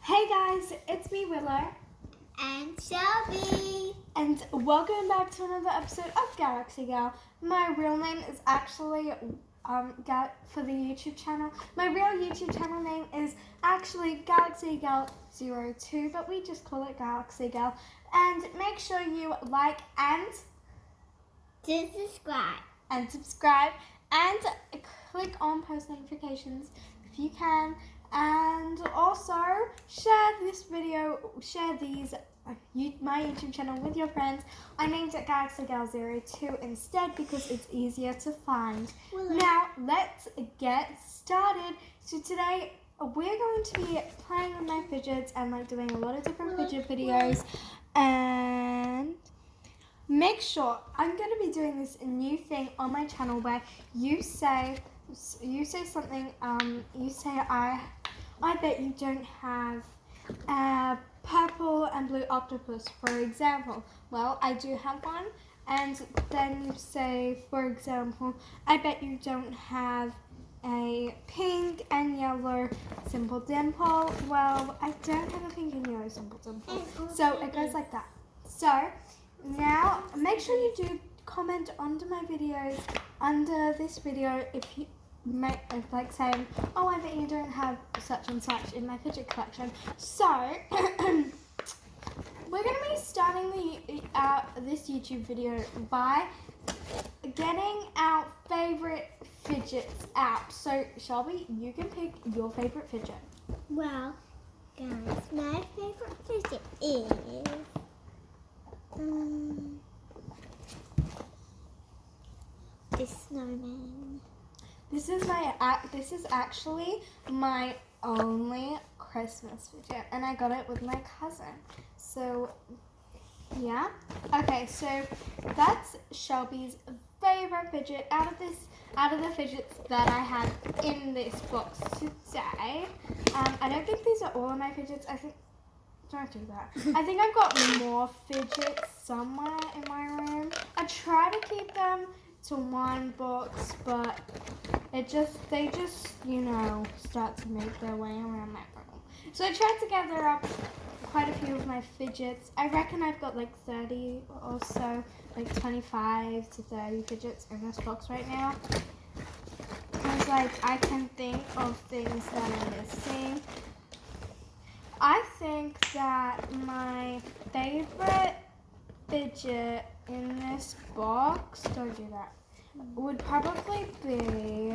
Hey guys, it's me Willow And Shelby. and welcome back to another episode of Galaxy Gal. My real name is actually for the YouTube channel. My real YouTube channel name is actually Galaxy Gal 02, but we just call it Galaxy Gal. And make sure you like and subscribe and click on post notifications if you can. And also share this video, share these my YouTube channel with your friends. I named it Galaxy Gal 02 instead because it's easier to find. Now let's get started. So today we're going to be playing with my fidgets and doing a lot of different fidget videos. And make sure I'm going to be doing this new thing on my channel where you say something. You say I bet you don't have a purple and blue octopus, for example. Well, I do have one. And then you say, for example, I bet you don't have a pink and yellow simple dimple. Well, I don't have a pink and yellow simple dimple. So it goes like that. So now make sure you do comment under my videos, under this video, if you like saying, oh, I bet you don't have such and such in my fidget collection. So we're going to be starting this YouTube video by getting our favorite fidgets out. So Shelby, you can pick your favorite fidget. Well, guys, my favorite fidget is this snowman. This is actually my only Christmas fidget, and I got it with my cousin. So yeah. Okay, so that's Shelby's favorite fidget out of the fidgets that I have in this box today. I don't think these are all of my fidgets. Don't do that. I think I've got more fidgets somewhere in my room. I try to keep them to one box, but they just start to make their way around my room. So I tried to gather up quite a few of my fidgets. I reckon I've got 30 or so, 25 to 30 fidgets in this box right now. Because I can think of things that I'm missing. I think that my favorite fidget in this box, don't do that, would probably be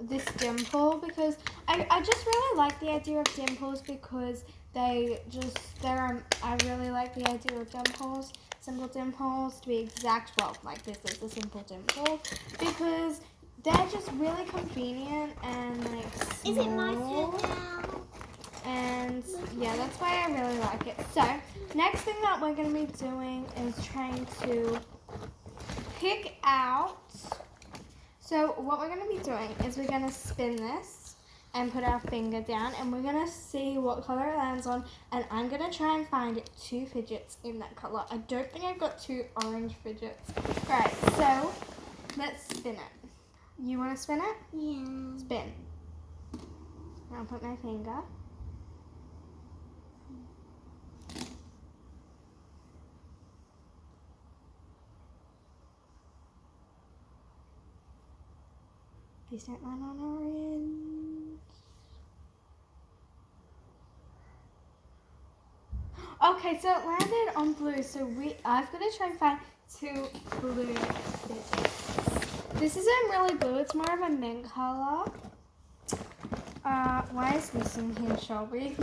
this dimple, because I just really like the idea of dimples because I really like the idea of dimples, simple dimples to be exact. Well, this is a simple dimple because they're just really convenient and small. Is it my turn now? And yeah, that's why I really like it. So next thing that we're going to be doing is trying to pick out. So what we're going to be doing is we're going to spin this and put our finger down, and we're going to see what color it lands on, and I'm going to try and find 2 fidgets in that color. I don't think I've got 2 orange fidgets. Right, so let's spin it. You want to spin it? Yeah. Spin. I'll put my finger. Please don't land on orange. Okay, so it landed on blue. So I've got to try and find 2 blue fidgets. This isn't really blue. It's more of a mint color. Why is this in here, Shelby?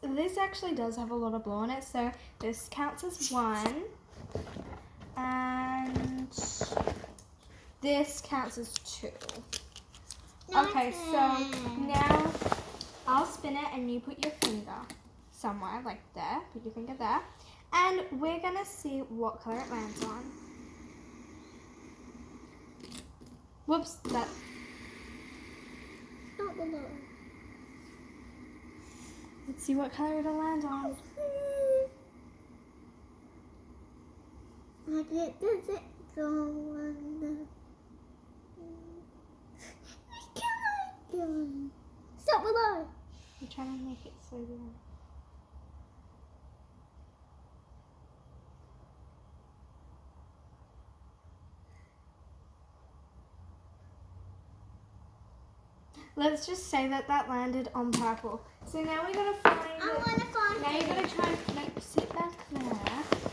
This actually does have a lot of blue in it. So this counts as 1. And this counts as 2. Okay, so now I'll spin it and you put your finger somewhere, like there. Put your finger there. And we're going to see what color it lands on. Whoops, that. Not the blue. Let's see what color it'll land on. Does it go on the... What am I doing? Stop below. I'm trying to make it so long. Let's just say that landed on purple. So now we're gonna find. I want to find. Now you're gonna try and sit back there.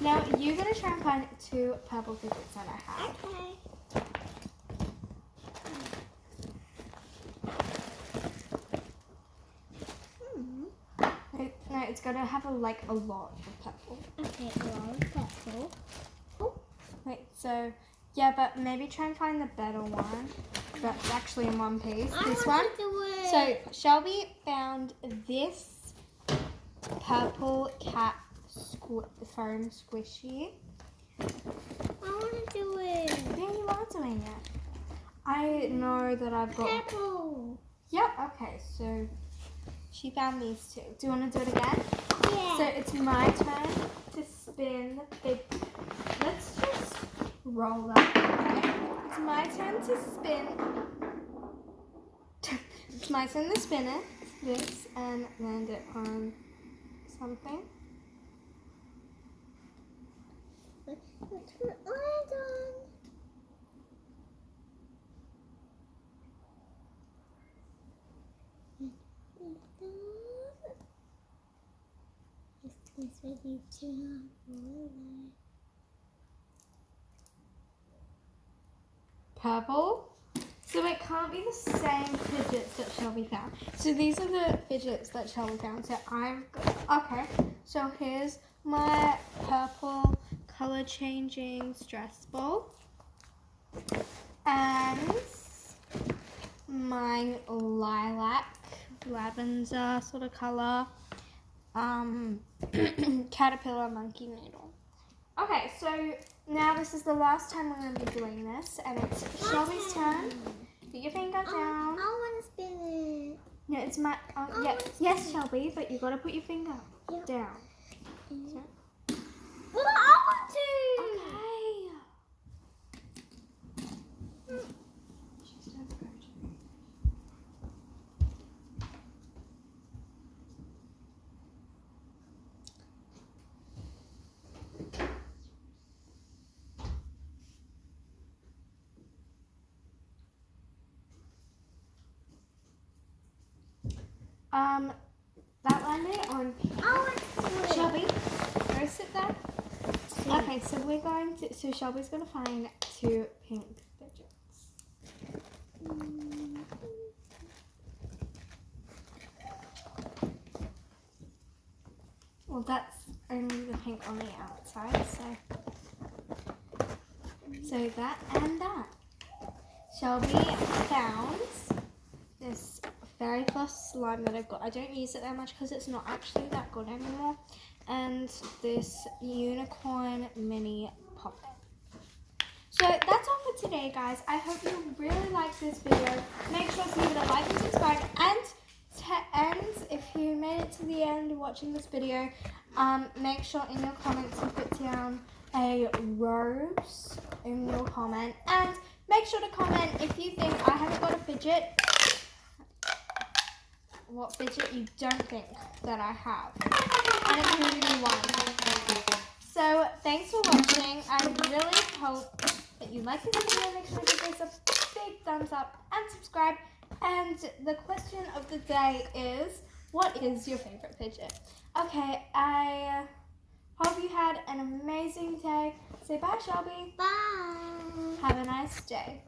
Now you're gonna try and find 2 purple fidgets that I have. Okay. No, it's gotta have a lot of purple. Okay, a lot of purple. Oh. Wait, so yeah, but maybe try and find the better one. That's actually in one piece. This one. So Shelby found this purple cat foam squishy. I want to do it. Yeah, you are doing it. I know that I've got. Purple. Yep. Okay. So she found these 2. Do you want to do it again? Yeah. So it's my turn to spin the. Let's just roll that. Okay? It's my turn to spin. It's my turn to spin it. This and land it on something. Let's put it on. It's ready to Purple. So it can't be the same fidgets that Shelby found. So these are the fidgets that Shelby found. So I've got, okay. So here's my purple color changing stress ball. And my lilac, lavender sort of color, caterpillar monkey noodle. Okay, so now this is the last time we're going to be doing this, and it's Shelby's turn. Put your finger down. I want to spin it. No, it's my. Yes, Shelby, but you got to put your finger down. So. Well, I want to. Okay. That landed on pink. I want to do it. Shelby, go sit there. Okay, so we're going to. So Shelby's gonna find 2 pink fidgets. Well, that's only the pink on the outside, so that and that. Shelby found this very first slime that I've got. I don't use it that much because it's not actually that good anymore. And this unicorn mini pop. So that's all for today, guys. I hope you really liked this video. Make sure to give it a like and subscribe. And if you made it to the end watching this video, make sure in your comments you put down a rose in your comment. And make sure to comment if you think I haven't got a fidget. What fidget you don't think that I have. And it can be one. So thanks for watching. I really hope that you like this video. Make sure to give this a big thumbs up and subscribe. And the question of the day is, what is your favorite fidget? Okay, I hope you had an amazing day. Say bye, Shelby. Bye. Have a nice day.